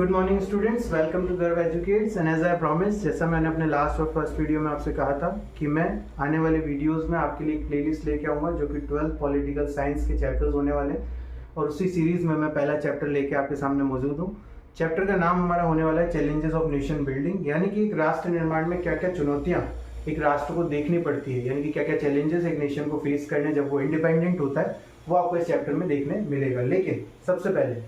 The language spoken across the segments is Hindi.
Good morning students, welcome to Garv educates. And as I promise, जैसा मैंने अपने लास्ट और फर्स्ट वीडियो में आपसे कहा था कि मैं आने वाले वीडियोस में आपके लिए एक प्लेलिस्ट लेके आऊँगा जो कि 12th पॉलिटिकल साइंस के चैप्टर्स होने वाले, और उसी सीरीज में मैं पहला चैप्टर लेके आपके सामने मौजूद हूँ। चैप्टर का नाम हमारा होने वाला है चैलेंजेस ऑफ नेशन बिल्डिंग, यानी कि एक राष्ट्र निर्माण में क्या क्या चुनौतियाँ एक राष्ट्र को देखनी पड़ती है, यानी कि क्या क्या चैलेंजेस एक नेशन को फेस करने जब वो इंडिपेंडेंट होता है, वो आपको इस चैप्टर में देखने मिलेगा। लेकिन सबसे पहले,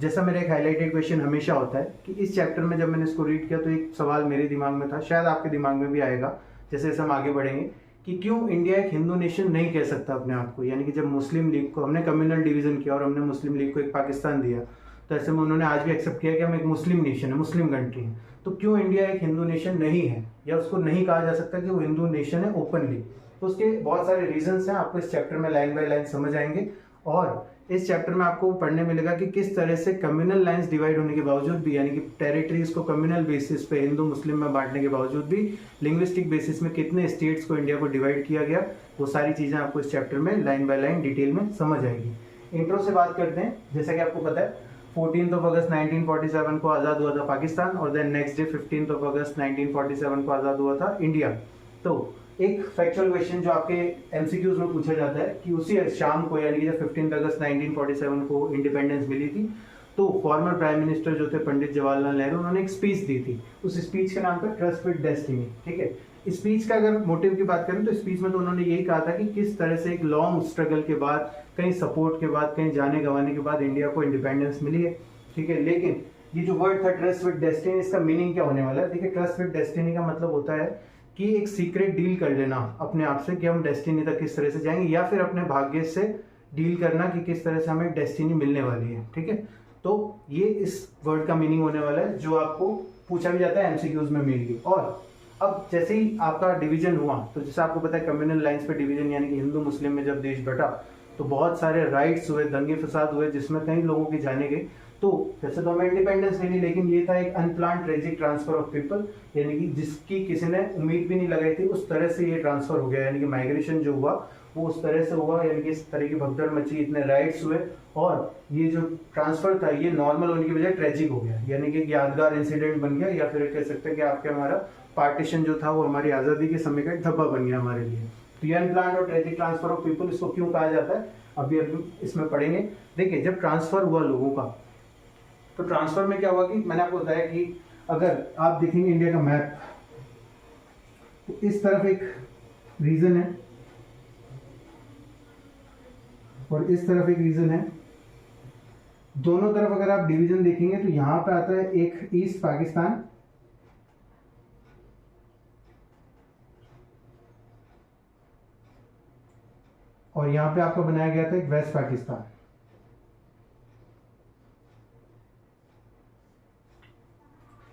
जैसा मेरा एक हाईलाइटेड क्वेश्चन हमेशा होता है कि इस चैप्टर में जब मैंने इसको रीड किया तो एक सवाल मेरे दिमाग में था, शायद आपके दिमाग में भी आएगा जैसे जैसे हम आगे बढ़ेंगे, कि क्यों इंडिया एक हिंदू नेशन नहीं कह सकता अपने आप को। यानी कि जब मुस्लिम लीग को हमने कम्युनल डिवीजन किया और हमने मुस्लिम लीग को एक पाकिस्तान दिया, तो ऐसे में उन्होंने आज भी एक्सेप्ट किया कि हम एक मुस्लिम नेशन है, मुस्लिम कंट्री है। तो क्यों इंडिया एक हिंदू नेशन नहीं है, या उसको नहीं कहा जा सकता कि वो हिंदू नेशन है ओपनली। तो उसके बहुत सारे रीजंस हैं, आपको इस चैप्टर में लाइन बाय लाइन समझ आएंगे। और इस चैप्टर में आपको पढ़ने मिलेगा कि किस तरह से कम्युनल लाइंस डिवाइड होने के बावजूद भी, यानी कि टेरिटरीज को कम्युनल बेसिस पे हिंदू मुस्लिम में बांटने के बावजूद भी लिंग्विस्टिक बेसिस में कितने स्टेट्स को इंडिया को डिवाइड किया गया, वो सारी चीजें आपको इस चैप्टर में लाइन बाय लाइन डिटेल में समझ आएगी। इंट्रो से बात करते हैं। जैसा कि आपको पता है 14 अगस्त 1947 को आज़ाद हुआ था पाकिस्तान, और देन नेक्स्ट डे 15 अगस्त 1947 को आज़ाद हुआ था इंडिया। तो एक फैक्चुअल क्वेश्चन जो आपके एमसीक्यूज में पूछा जाता है कि उसी शाम को, यानी कि जब 15 अगस्त 1947 को इंडिपेंडेंस मिली थी, तो फॉर्मर प्राइम मिनिस्टर जो थे पंडित जवाहरलाल नेहरू, उन्होंने एक स्पीच दी थी। उस स्पीच के नाम पर ट्रस्ट विद डेस्टिनी। ठीक है, स्पीच का अगर मोटिव की बात करें तो स्पीच में तो उन्होंने यही कहा था कि किस तरह से एक लॉन्ग स्ट्रगल के बाद, कहीं सपोर्ट के बाद, कहीं जाने गंवाने के बाद इंडिया को इंडिपेंडेंस मिली है। ठीक है, लेकिन ये जो वर्ड था ट्रस्ट विद डेस्टिनी, इसका मीनिंग क्या होने वाला है? देखिए, ट्रस्ट विद डेस्टिनी का मतलब होता है कि एक सीक्रेट डील कर लेना अपने आप से कि हम डेस्टिनी तक किस तरह से जाएंगे, या फिर अपने भाग्य से डील करना कि किस तरह से हमें डेस्टिनी मिलने वाली है। ठीक है, तो ये इस वर्ड का मीनिंग होने वाला है जो आपको पूछा भी जाता है एमसीक्यूज में मेनली। और अब जैसे ही आपका डिवीजन हुआ, तो जैसे आपको पता है कम्युनल लाइंस पे डिवीजन, यानी कि हिंदू मुस्लिम में जब देश बटा तो बहुत सारे राइट्स हुए, दंगे फसाद हुए, जिसमें कई लोगों की जाने गई। तो वैसे तो हमें इंडिपेंडेंस मिली, लेकिन ये था एक unplanned tragic transfer of people, यानी कि जिसकी किसी ने उम्मीद भी नहीं लगाई थी, उस तरह से ये ट्रांसफर हो गया। यानी कि माइग्रेशन जो हुआ वो उस तरह से हुआ, यानी कि इस तरह की भगदड़ मची, इतने राइट्स हुए, और ये जो ट्रांसफर था ये नॉर्मल होने की बजाय ट्रेजिक हो गया, यानी कि एक यादगार इंसिडेंट बन गया, या फिर कह सकते हैं कि आपके हमारा पार्टीशन जो था वो हमारी आज़ादी के समय का एक धब्बा बन गया हमारे लिए। तो ये अनप्लान और ट्रेजिक ट्रांसफर ऑफ पीपल, इसको क्यों कहा जाता है अभी इसमें पढ़ेंगे। देखिए, जब ट्रांसफर हुआ लोगों का, तो ट्रांसफर में क्या हुआ कि मैंने आपको बताया कि अगर आप देखेंगे इंडिया का मैप, तो इस तरफ एक रीजन है और इस तरफ एक रीजन है। दोनों तरफ अगर आप डिवीजन देखेंगे तो यहां पे आता है एक ईस्ट पाकिस्तान, और यहां पे आपको बनाया गया था एक वेस्ट पाकिस्तान।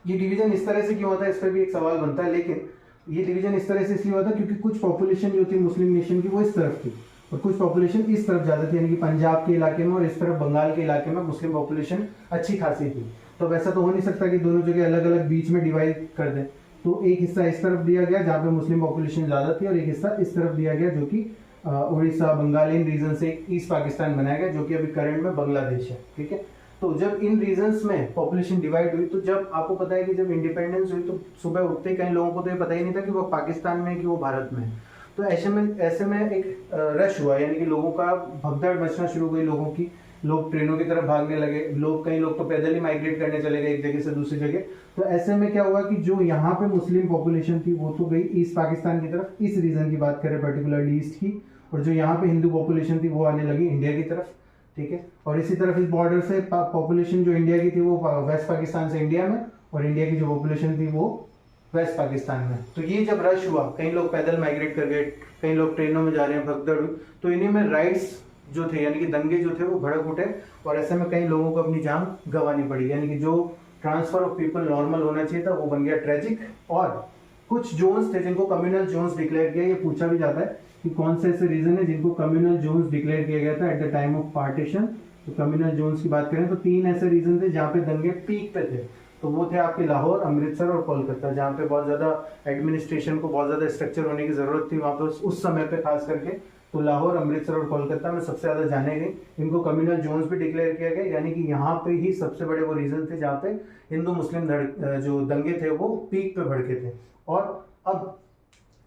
ये डिवीजन इस तरह से क्यों होता है, इस पर भी एक सवाल बनता है। लेकिन ये डिवीजन इस तरह से इसलिए हुआ था क्योंकि कुछ पॉपुलेशन जो थी मुस्लिम नेशन की वो इस तरफ थी, और कुछ पॉपुलेशन इस तरफ ज्यादा थी, यानी कि पंजाब के इलाके में और इस तरफ बंगाल के इलाके में मुस्लिम पॉपुलेशन अच्छी खासी थी। तो वैसा तो हो नहीं सकता कि दोनों जगह अलग अलग बीच में डिवाइड कर दें। तो एक हिस्सा इस तरफ दिया गया जहाँ पे मुस्लिम पॉपुलेशन ज्यादा थी, और एक हिस्सा इस तरफ दिया गया जो कि उड़ीसा बंगाल, इन रीजन से ईस्ट पाकिस्तान बनाया गया, जो कि अभी करंट में बांग्लादेश है। ठीक है, तो जब इन रीजन्स में पॉपुलेशन डिवाइड हुई, तो जब आपको पता है कि जब इंडिपेंडेंस हुई तो सुबह उठते ही कई लोगों को तो ये पता ही नहीं था कि वो पाकिस्तान में है कि वो भारत में है। तो ऐसे में एक रश हुआ, यानी कि लोगों का भगदड़ मचना शुरू हुई, लोगों की, लोग ट्रेनों की तरफ भागने लगे, कई लोग तो पैदल ही माइग्रेट करने चले गए एक जगह से दूसरी जगह। तो ऐसे में क्या हुआ कि जो यहाँ पे मुस्लिम पॉपुलेशन थी वो तो गई ईस्ट पाकिस्तान की तरफ, इस रीजन की बात करें पर्टिकुलरली ईस्ट की, और जो यहाँ पे हिंदू पॉपुलेशन थी वो आने लगी इंडिया की तरफ। ठीक है, और इसी तरफ इस बॉर्डर से पॉपुलेशन जो इंडिया की थी वो वेस्ट पाकिस्तान से इंडिया में, और इंडिया की जो पॉपुलेशन थी वो वेस्ट पाकिस्तान में। तो ये जब रश हुआ, कई लोग पैदल माइग्रेट कर गए, कई लोग ट्रेनों में जा रहे हैं, भगदड़ हुई, तो इन्हीं में राइट्स जो थे, यानी कि दंगे जो थे वो भड़क उठे, और ऐसे में कई लोगों को अपनी जान गंवानी पड़ी। यानी कि जो ट्रांसफर ऑफ पीपल नॉर्मल होना चाहिए था वो बन गया ट्रेजिक। और कुछ जोन्स थे जिनको कम्युनल जोन्स डिक्लेयर किया, ये पूछा भी जाता है कि कौन से ऐसे रीजन है जिनको कम्युनल जोन्स डिक्लेयर किया गया था at the time of partition. तो कम्युनल जोन्स की बात करें तो 3 ऐसे रीजन थे जहाँ पे दंगे पीक पे थे। तो वो थे आपके लाहौर, अमृतसर और कोलकाता, जहाँ पे बहुत ज्यादा एडमिनिस्ट्रेशन को बहुत ज्यादा स्ट्रक्चर होने की जरूरत थी वहाँ पे उस समय पे खास करके। तो लाहौर, अमृतसर और कोलकाता में सबसे ज़्यादा जाने गई। इनको कम्युनल जोन्स भी डिक्लेयर किया गया, यानी कि यहाँ पे ही सबसे बड़े वो रीजन थे जहाँ पे हिंदू मुस्लिम जो दंगे थे वो पीक पे भड़के थे। और अब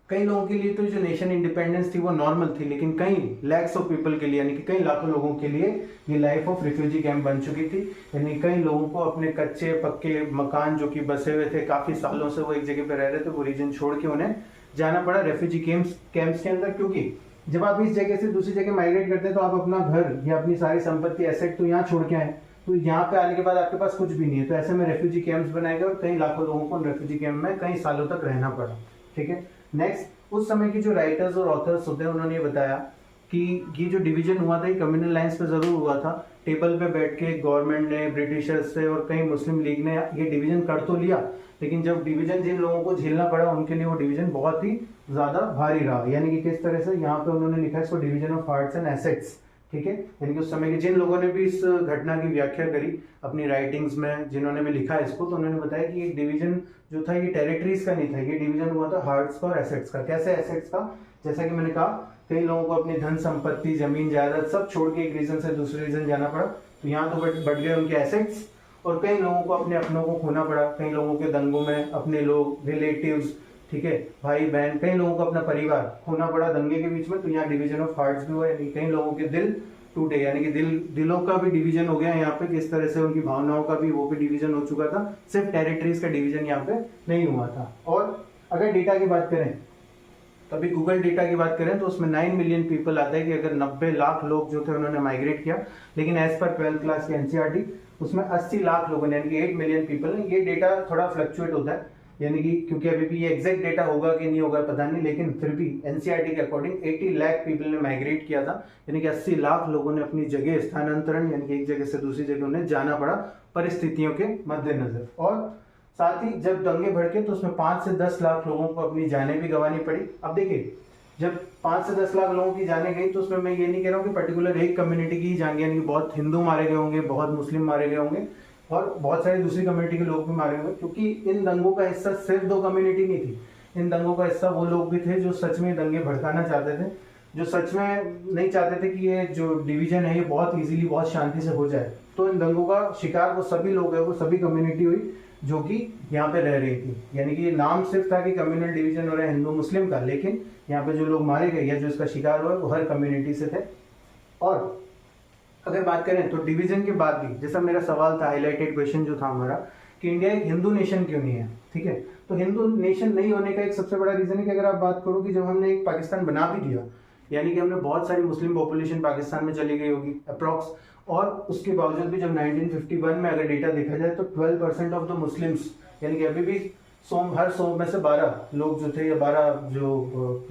कई लोगों के लिए तो जो नेशन इंडिपेंडेंस थी वो नॉर्मल थी, लेकिन कई लैक्स ऑफ पीपल के लिए, यानी कि कई लाखों लोगों के लिए ये लाइफ ऑफ रिफ्यूजी कैंप बन चुकी थी। यानी कई लोगों को अपने कच्चे पक्के मकान जो कि बसे हुए थे, काफी सालों से वो एक जगह पे रह रहे थे, वो रीजन छोड़ के उन्हें जाना पड़ा रेफ्यूजी कैंप्स के अंदर। क्योंकि जब आप इस जगह से दूसरी जगह माइग्रेट करते हैं तो आप अपना घर या अपनी सारी संपत्ति, एसेट तो यहाँ छोड़ के आए, तो यहाँ पे आने के बाद आपके पास कुछ भी नहीं है। तो ऐसे में रेफ्यूजी कैंप्स बनाए गए और कई लाखों लोगों को रेफ्यूजी कैंप में कई सालों तक रहना पड़ा। ठीक है, नेक्स्ट, उस समय की जो राइटर्स और ऑथर्स होते हैं उन्होंने ये बताया कि ये जो डिवीजन हुआ था ये कम्युनल लाइंस पे जरूर हुआ था। टेबल पे बैठ के गवर्नमेंट ने, ब्रिटिशर्स से और कई मुस्लिम लीग ने ये डिवीजन कर तो लिया, लेकिन जब डिवीजन जिन लोगों को झेलना पड़ा उनके लिए वो डिवीजन बहुत ही ज्यादा भारी रहा। यानी कि किस तरह से, यहाँ पे उन्होंने लिखा है इसको division of hearts and assets. ठीक है, यानी कि उस समय के जिन लोगों ने भी इस घटना की व्याख्या करी अपनी राइटिंग्स में, जिन्होंने भी लिखा इसको, तो उन्होंने बताया कि ये डिवीजन जो था ये टेरिटरीज का नहीं था, ये डिवीजन हुआ था हार्ट्स का और एसेट्स का। कैसे एसेट्स का? जैसा कि मैंने कहा, कई लोगों को अपनी धन संपत्ति, जमीन जायदाद सब छोड़ के एक रीजन से दूसरे रीजन जाना पड़ा, तो यहाँ तो बढ़ गए उनके एसेट्स, और कई लोगों को अपने अपनों को खोना पड़ा। कई लोगों के दंगों में अपने लोग, रिलेटिव्स, ठीक है, भाई बहन, कई लोगों को अपना परिवार खोना पड़ा दंगे के बीच में, तो यहाँ डिवीजन ऑफ हार्ट्स भी हुआ, यानी कई लोगों के दिल टूटे, यानी कि दिलों का भी डिवीजन हो गया यहाँ पे। किस तरह से उनकी भावनाओं का भी वो भी डिवीजन हो चुका था, सिर्फ टेरिटरीज का डिवीजन यहाँ पे नहीं हुआ था। और अगर डेटा की बात करें, तो अभी गूगल डेटा की बात करें तो उसमें 9 मिलियन पीपल आता है कि अगर 90 लाख लोग जो थे उन्होंने माइग्रेट किया, लेकिन एज पर 12th क्लास की एनसीईआरटी उसमें 80 लाख लोगों ने, यानी कि 8 मिलियन पीपल ने। ये डेटा थोड़ा फ्लक्चुएट होता है, यानी कि क्योंकि अभी भी ये एग्जैक्ट डेटा होगा कि नहीं होगा पता नहीं, लेकिन फिर भी एनसीईआरटी के अकॉर्डिंग 80 लाख पीपल ने माइग्रेट किया था, यानी कि 80 लाख लोगों ने अपनी जगह स्थानांतरण, यानी कि एक जगह से दूसरी जगह उन्हें जाना पड़ा परिस्थितियों के मद्देनजर। और साथ ही जब दंगे भड़के तो उसमें 5 से 10 लाख लोगों को अपनी जानें भी गंवानी पड़ी। अब देखिए, जब 5 से 10 लाख लोगों की जानें गई तो उसमें मैं ये नहीं कह रहा हूँ कि पर्टिकुलर एक कम्युनिटी की ही जान गई, यानी कि बहुत हिंदू मारे गए होंगे, बहुत मुस्लिम मारे गए होंगे और बहुत सारी दूसरी कम्युनिटी के लोग भी मारे होंगे, क्योंकि इन दंगों का हिस्सा सिर्फ 2 कम्युनिटी नहीं थी। इन दंगों का हिस्सा वो लोग भी थे जो सच में दंगे भड़काना चाहते थे, जो सच में नहीं चाहते थे कि ये जो डिवीजन है ये बहुत इजीली, बहुत शांति से हो जाए। तो इन दंगों का शिकार वो सभी लोग हैं, वो सभी कम्युनिटी हुई जो कि यहाँ पे रह रही थी। यानी कि ये नाम सिर्फ था कि कम्युनल डिवीजन हो रहा है हिंदू मुस्लिम का, लेकिन यहाँ पे जो लोग मारे गए या जो इसका शिकार हुआ वो हर कम्युनिटी से थे। और अगर बात करें तो डिवीजन के बाद भी, जैसा मेरा सवाल था, हाईलाइटेड क्वेश्चन जो था हमारा, कि इंडिया एक हिंदू नेशन क्यों नहीं है, ठीक है, तो हिंदू नेशन नहीं होने का एक सबसे बड़ा रीजन है कि अगर आप बात करो कि जब हमने एक पाकिस्तान बना भी दिया, यानी कि हमने बहुत सारी मुस्लिम पॉपुलेशन पाकिस्तान में चली गई होगी अप्रॉक्स, और उसके बावजूद भी जब 1951 में अगर डेटा देखा जाए तो 12% ऑफ द मुस्लिम्स, यानी कि अभी भी हर 100 में से 12 लोग जो थे या 12 जो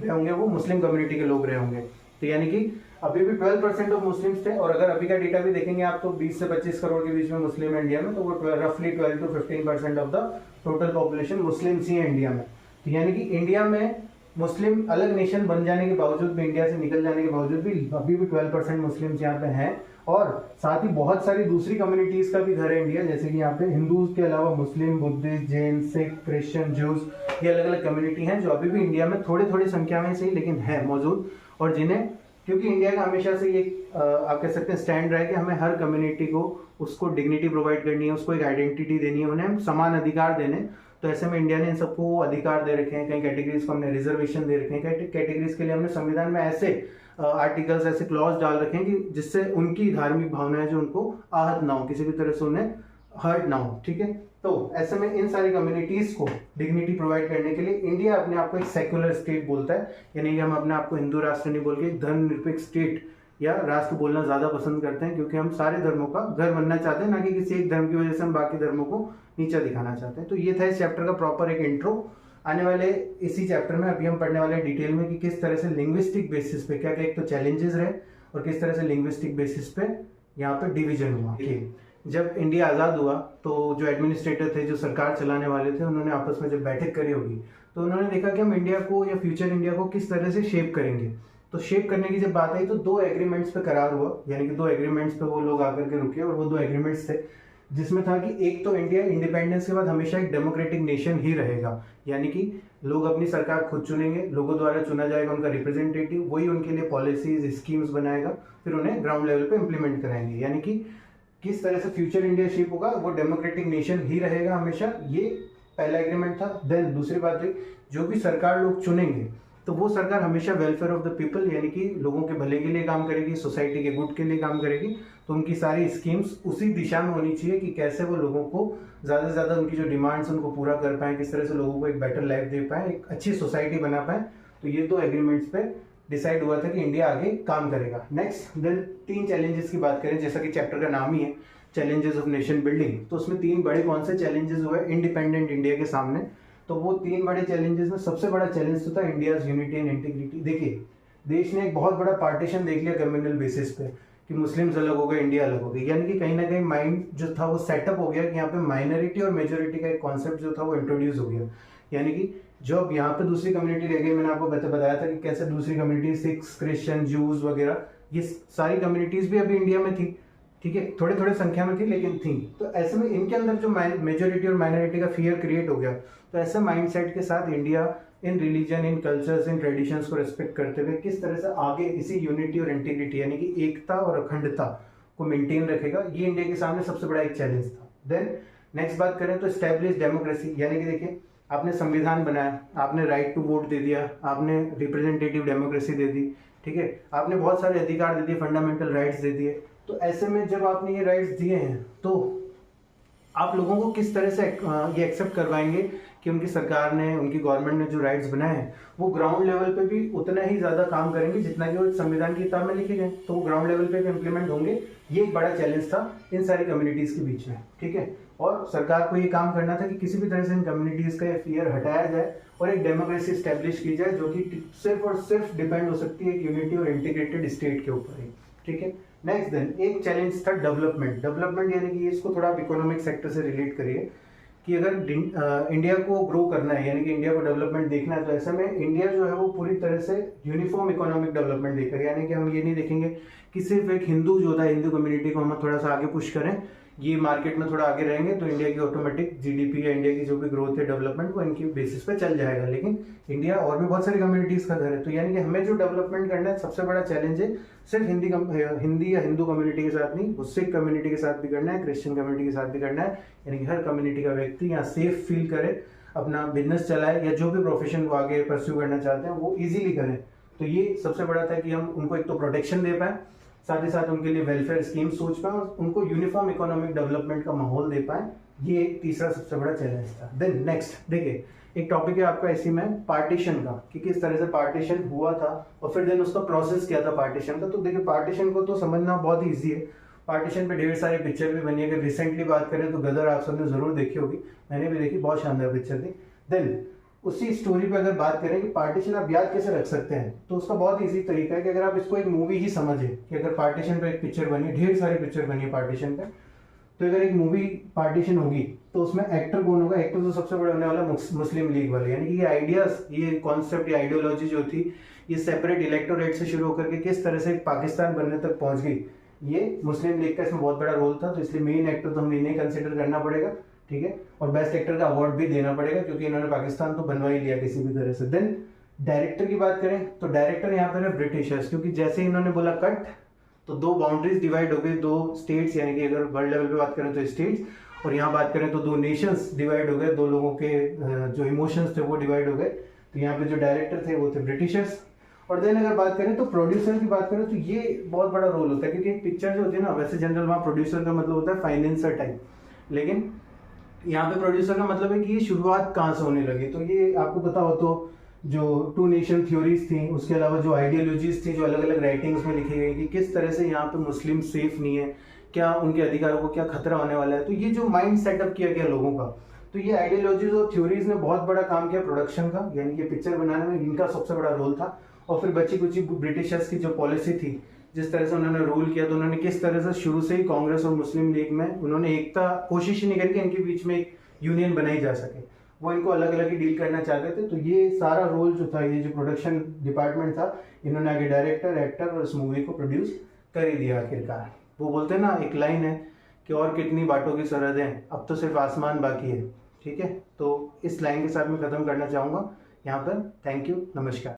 रहे होंगे वो मुस्लिम कम्युनिटी के लोग रहे होंगे। तो यानी कि अभी भी 12% ऑफ मुस्लिम्स थे, और अगर अभी का डेटा भी देखेंगे आप तो 20 से 25 करोड़ के बीच में मुस्लिम है इंडिया में, तो वो रफली 12 to 15% of the total population Muslims ही है इंडिया में। तो यानी कि इंडिया में मुस्लिम अलग नेशन बन जाने के बावजूद भी, इंडिया से निकल जाने के बावजूद भी अभी भी 12% मुस्लिम्स यहाँ पे हैं, और साथ ही बहुत सारी दूसरी कम्युनिटीज का भी घर है इंडिया, जैसे कि यहाँ पे हिंदूज के अलावा Muslim, Buddhist, Jain, Sikh, Christian, Jews, ये अलग अलग कम्युनिटी हैं जो अभी भी इंडिया में थोड़ी थोड़ी संख्या में सही लेकिन है मौजूद, और जिन्हें, क्योंकि इंडिया का हमेशा से ये आप कह सकते हैं स्टैंड रहा है कि हमें हर कम्युनिटी को उसको डिग्निटी प्रोवाइड करनी है, उसको एक आइडेंटिटी देनी है, उन्हें समान अधिकार देने। तो ऐसे में इंडिया ने इन सबको अधिकार दे रखे हैं, कई कैटेगरीज को हमने रिजर्वेशन दे रखे हैं, कैटेगरीज के लिए हमने संविधान में ऐसे आर्टिकल्स, ऐसे क्लॉज डाल रखे हैं कि जिससे उनकी धार्मिक भावनाएं जो उनको आहत ना हो, किसी भी तरह से उन्हें हर्ट ना हो, ठीक है। तो ऐसे में इन सारी कम्युनिटीज को डिग्निटी प्रोवाइड करने के लिए इंडिया अपने आप को एक सेक्युलर स्टेट बोलता है, यानी कि हम अपने आप को हिंदू राष्ट्र नहीं बोल के एक धर्मनिरपेक्ष स्टेट या राष्ट्र बोलना ज्यादा पसंद करते हैं, क्योंकि हम सारे धर्मों का घर बनना चाहते हैं, ना कि किसी एक धर्म की वजह से हम बाकी धर्मों को नीचा दिखाना चाहते हैं। तो ये था इस चैप्टर का प्रॉपर एक इंट्रो। आने वाले इसी चैप्टर में अभी हम पढ़ने वाले डिटेल में कि किस तरह से लिंग्विस्टिक बेसिस पे क्या क्या एक तो चैलेंजेस रहे और किस तरह से लिंग्विस्टिक बेसिस पे यहाँ पे डिवीजन हुआ। जब इंडिया आज़ाद हुआ तो जो एडमिनिस्ट्रेटर थे, जो सरकार चलाने वाले थे, उन्होंने आपस में जब बैठक करी होगी तो उन्होंने देखा कि हम इंडिया को या फ्यूचर इंडिया को किस तरह से शेप करेंगे। तो शेप करने की जब बात आई तो 2 एग्रीमेंट्स पे करार हुआ, यानी कि 2 एग्रीमेंट्स पे वो लोग आकर के रुके, और वो 2 एग्रीमेंट्स थे जिसमें था कि एक तो इंडिया इंडिपेंडेंस के बाद हमेशा एक डेमोक्रेटिक नेशन ही रहेगा, यानी कि लोग अपनी सरकार खुद चुनेंगे, लोगों द्वारा चुना जाएगा उनका रिप्रेजेंटेटिव, वही उनके लिए पॉलिसीज स्कीम्स बनाएगा, फिर उन्हें ग्राउंड लेवल पे इम्प्लीमेंट कराएंगे। यानी कि किस तरह से फ्यूचर इंडिया शेप होगा, वो डेमोक्रेटिक नेशन ही रहेगा हमेशा, ये पहला एग्रीमेंट था। देन दूसरी बात है, जो भी सरकार लोग चुनेंगे तो वो सरकार हमेशा वेलफेयर ऑफ द पीपल यानी कि लोगों के भले के लिए काम करेगी, सोसाइटी के गुड के लिए काम करेगी। तो उनकी सारी स्कीम्स उसी दिशा में होनी चाहिए कि कैसे वो लोगों को ज़्यादा से ज़्यादा उनकी जो डिमांड्स उनको पूरा कर पाएँ, किस तरह से लोगों को एक बेटर लाइफ दे पाएँ, एक अच्छी सोसाइटी बना पाएँ। तो ये दो एग्रीमेंट्स पे डिसाइड हुआ था कि इंडिया आगे काम करेगा। नेक्स्ट देन 3 चैलेंजेस की बात करें, जैसा कि चैप्टर का नाम ही है चैलेंजेस ऑफ नेशन बिल्डिंग, तो उसमें 3 बड़े कौन से चैलेंजेस हुए इंडिपेंडेंट इंडिया के सामने। तो वो 3 बड़े चैलेंजेस में सबसे बड़ा चैलेंज तो था इंडियाज यूनिटी एंड इंटीग्रिटी। देखिए देश ने एक बहुत बड़ा पार्टीशन देख लिया कम्युनल बेसिस पे कि मुस्लिम्स अलग हो गए, इंडिया अलग हो गई, यानी कि कहीं ना कहीं माइंड जो था वो सेटअप हो गया कि यहाँ पे माइनॉरिटी और मेजोरिटी का एक कॉन्सेप्ट जो था वो इंट्रोड्यूस हो गया। यानी कि जब यहाँ पे दूसरी कम्युनिटी रह गई, मैंने आपको बताया था कि कैसे दूसरी कम्युनिटी सिख्स, क्रिश्चियन, जूस वगैरह, ये सारी कम्युनिटीज भी अभी इंडिया में थी, ठीक है, थोड़े थोड़े संख्या में थी लेकिन थी। तो ऐसे में इनके अंदर जो मेजोरिटी और माइनॉरिटी का फियर क्रिएट हो गया, तो ऐसे माइंडसेट के साथ India in religion, in cultures, in traditions को रिस्पेक्ट करते हुए किस तरह से आगे इसी यूनिटी और इंटीग्रिटी यानी कि एकता और अखंडता को मेंटेन रखेगा, ये इंडिया के सामने सबसे बड़ा एक चैलेंज था। देन नेक्स्ट बात करें तो एस्टैब्लिश डेमोक्रेसी, यानी कि देखिए आपने संविधान बनाया, आपने राइट टू वोट दे दिया, आपने रिप्रेजेंटेटिव डेमोक्रेसी दे दी, ठीक है, आपने बहुत सारे अधिकार दे दिए, फंडामेंटल राइट्स दे दिए। तो ऐसे में जब आपने ये राइट्स दिए हैं तो आप लोगों को किस तरह से ये एक्सेप्ट करवाएंगे कि उनकी सरकार ने, उनकी गवर्नमेंट ने जो राइट्स बनाए हैं वो ग्राउंड लेवल पे भी उतना ही ज़्यादा काम करेंगे जितना कि वो संविधान की किताब में लिखे गए, तो वो ग्राउंड लेवल पे भी इम्प्लीमेंट होंगे। ये एक बड़ा चैलेंज था इन सारी कम्युनिटीज़ के बीच में, ठीक है। और सरकार को ये काम करना था कि किसी भी तरह से इन कम्युनिटीज़ का ये फियर हटाया जाए और एक डेमोक्रेसी स्टैब्लिश की जाए जो कि सिर्फ और सिर्फ डिपेंड हो सकती है एक यूनिटी और इंटीग्रेटेड स्टेट के ऊपर ही, ठीक है। नेक्स्ट देन एक चैलेंज था डेवलपमेंट। डेवलपमेंट यानी कि इसको थोड़ा आप इकोनॉमिक सेक्टर से रिलेट करिए कि अगर इंडिया को ग्रो करना है यानी कि इंडिया को डेवलपमेंट देखना है, तो ऐसे में इंडिया जो है वो पूरी तरह से यूनिफॉर्म इकोनॉमिक डेवलपमेंट देखेगा। यानी कि हम ये नहीं देखेंगे कि सिर्फ एक हिंदू जो था, हिंदू कम्युनिटी को हम थोड़ा सा आगे पुश करें, ये मार्केट में थोड़ा आगे रहेंगे तो इंडिया की ऑटोमेटिक जीडीपी या इंडिया की जो भी ग्रोथ है, डेवलपमेंट, वो इनकी बेसिस पे चल जाएगा। लेकिन इंडिया और भी बहुत सारी कम्युनिटीज का घर है, तो यानी कि हमें जो डेवलपमेंट करना है सबसे बड़ा चैलेंज है सिर्फ हिंदी या हिंदू कम्युनिटी के साथ नहीं, वो सिख कम्युनिटी के साथ भी करना है, क्रिश्चियन कम्युनिटी के साथ भी करना है। यानी कि हर कम्युनिटी का व्यक्ति यहाँ सेफ फील करे, अपना बिजनेस चलाए या जो भी प्रोफेशन को आगे परस्यू करना चाहते हैं वो इजीली करें। तो ये सबसे बड़ा था कि हम उनको एक तो प्रोटेक्शन दे पाए, साथ ही साथ उनके लिए वेलफेयर स्कीम सोच पाए और उनको यूनिफॉर्म इकोनॉमिक डेवलपमेंट का माहौल दे पाए। ये एक तीसरा सबसे बड़ा चैलेंज था। देन नेक्स्ट देखिए एक टॉपिक है आपका इसी में पार्टीशन का, कि किस तरह से पार्टीशन हुआ था और फिर देन उसका प्रोसेस क्या था पार्टीशन का। तो देखिए पार्टीशन को तो समझना बहुत ही ईजी है, पार्टीशन पे ढेर सारी पिक्चर भी बनी है। अगर रिसेंटली बात करें तो गदर आप सबने जरूर देखी होगी, मैंने भी देखी, बहुत शानदार पिक्चर थी। देन उसी स्टोरी पे अगर बात करें कि पार्टीशन आप याद कैसे रख सकते हैं, तो उसका बहुत इजी तरीका है कि अगर आप इसको एक मूवी ही समझे कि अगर पार्टीशन पे एक पिक्चर बनी, ढेर सारी पिक्चर बनी है पार्टीशन पे, तो अगर एक मूवी पार्टीशन होगी तो उसमें एक्टर कौन होगा? एक्टर तो सबसे बड़े होने वाला मुस्लिम लीग वाले। यानी कि ये आइडियाज, ये कॉन्सेप्ट, ये आइडियोलॉजी जो थी, ये सेपरेट इलेक्टोरेट से शुरू होकर के किस तरह से पाकिस्तान बनने तक पहुंच गई, ये मुस्लिम लीग का इसमें बहुत बड़ा रोल था। तो इसलिए मेन एक्टर तो हमें इन्हें कंसिडर करना पड़ेगा, ठीक है, और बेस्ट एक्टर का अवार्ड भी देना पड़ेगा क्योंकि इन्होंने पाकिस्तान तो बनवा ही लिया किसी भी तरह से। देन डायरेक्टर की बात करें तो डायरेक्टर यहाँ पर है ब्रिटिशर्स, क्योंकि जैसे ही इन्होंने बोला कट तो दो बाउंड्रीज डिवाइड हो गई, दो स्टेट्स, यानी कि अगर वर्ल्ड लेवल पे बात करें तो स्टेट्स, और यहाँ बात करें तो दो नेशंस डिवाइड हो गए, दो लोगों के जो इमोशंस थे वो डिवाइड हो गए। तो यहाँ पे जो डायरेक्टर थे वो थे ब्रिटिशर्स। और देन अगर बात करें तो प्रोड्यूसर की बात करें तो ये बहुत बड़ा रोल होता है, क्योंकि एक पिक्चर जो होती है ना, वैसे जनरल वहाँ प्रोड्यूसर का मतलब होता है फाइनेंसर टाइप, लेकिन यहाँ पे प्रोड्यूसर का मतलब है कि ये शुरुआत कहाँ से होने लगी। तो ये आपको पता हो तो जो टू नेशन थ्योरीज थी, उसके अलावा जो आइडियोलॉजीज थी जो अलग अलग राइटिंग्स में लिखी गई कि किस तरह से यहाँ पे मुस्लिम सेफ नहीं है, क्या उनके अधिकारों को क्या खतरा होने वाला है, तो ये जो माइंड सेटअप किया गया लोगों का, तो ये आइडियोलॉजीज और थ्योरीज ने बहुत बड़ा काम किया प्रोडक्शन का, यानी कि पिक्चर बनाने में इनका सबसे बड़ा रोल था। और फिर बची कुछ ब्रिटिशर्स की जो पॉलिसी थी, जिस तरह से उन्होंने रूल किया, तो उन्होंने किस तरह से शुरू से ही कांग्रेस और मुस्लिम लीग में उन्होंने एकता कोशिश ही नहीं करी कि इनके बीच में एक यूनियन बनाई जा सके, वो इनको अलग अलग ही डील करना चाहते थे। तो ये सारा रोल जो था, ये जो प्रोडक्शन डिपार्टमेंट था, इन्होंने आगे डायरेक्टर, एक्टर और इस मूवी को प्रोड्यूस कर ही दिया आखिरकार। वो बोलते हैं ना, एक लाइन है कि और कितनी बातों की सरहदें, अब तो सिर्फ आसमान बाकी है, ठीक है। तो इस लाइन के साथ मैं खत्म करना चाहूँगा यहाँ पर। थैंक यू, नमस्कार।